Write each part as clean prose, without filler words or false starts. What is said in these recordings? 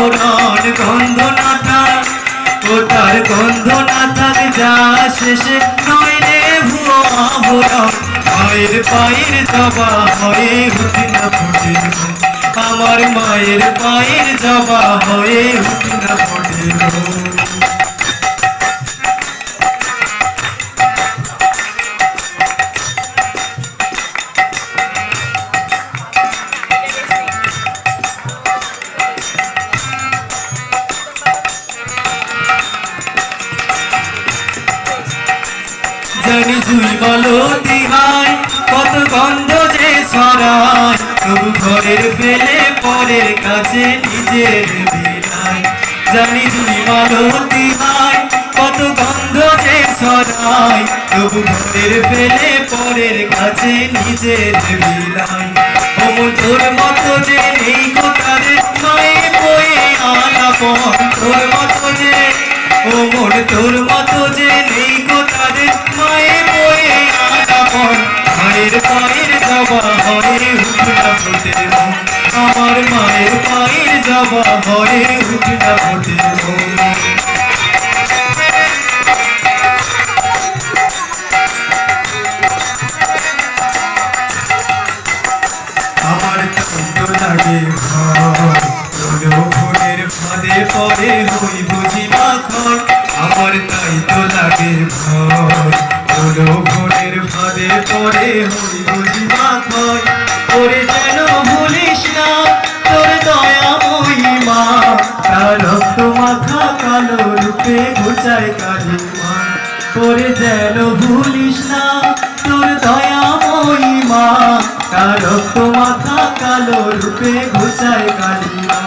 আবরণ গন্ধ না থাক, ও তার গন্ধ না থাক যা শেষে নয় রে ভুয়ো আবরণ। মায়ের পায়ের জবা হয়ে উঠি না ফোটে, আমার মায়ের পায়ের জবা হয়ে উঠি না ফোটে। জানি জুই বলো দিহাই কত গন্ধ যে ছড়ায়, তবু ঘরের ফেলে পরের কাছে নিজের বিলাই। জানি জুই বলো দিহাই কত গন্ধ যে ছড়ায়, তবু ঘরের ফেলে পরের কাছে নিজের বিলাই। অমন তোর মতো যে নেই কোথারে নয় বয়ে আলাপন, তোর মতো যে অমন তোর মতো যে নেই কোথারে মায়ে বয়ে আলাপন। মায়ের পায়ের জবা হয়ে উঠি না ফোটে, আমার মায়ের পায়ের জবা হয়ে উঠি না ফোটে। আমার তো লাগে ফুলের ফাঁদে পরে হই বুঝি মাখন, আমার তাই তো লাগে ভয় ফুলের ফাঁদে পরে হই বুঝি মাখন। ওরে যেন ভুলিস না তোর দয়াময়ী মা, তার রক্ত মাখা কালো রূপে ঘুচায় কালী মা। ওরে যেন ভুলিস না তোর দয়াময়ী মা, তার রক্ত মাখা কালো রূপে ঘুচায় কালী মা।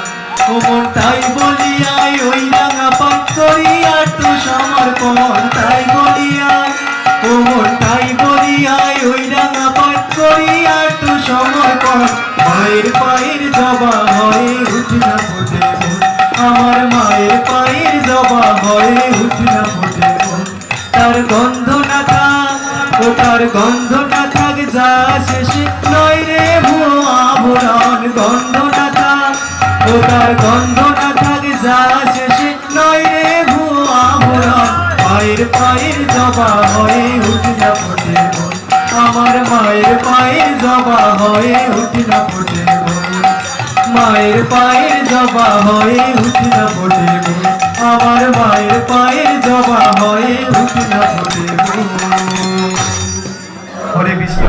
ও মন তাই বলিয়াই ওই রাঙা পান করিয়া তো সমর্পণ, তাই বলিয়াই ও মন তাই বলিয়াই ওই রাঙা পান করিয়া তো সমর্পণ। মায়ের পায়ের জবা হয়ে উঠি না ফোটে, আমার মায়ের পায়ের জবা হয়ে উঠি না ফোটে। তার গন্ধ না থাক, ও তার গন্ধ না থাক যা শেষে নয় রে ভুয়ো আবরণ। গন্ধ না থাক, ও তার গন্ধ না থাক যা শেষে নয় রে ভুয়ো আবরণ। মায়ের পায়ের জবা হয়ে উঠি না ফোটে, আমার মায়ের পায়ের জবা হয়ে উঠি না ফোটে। মায়ের পায়ের জবা হয়ে উঠি না ফোটে, আমার মায়ের পায়ের জবা হয়ে উঠি না ফোটে। হরে কৃষ্ণ।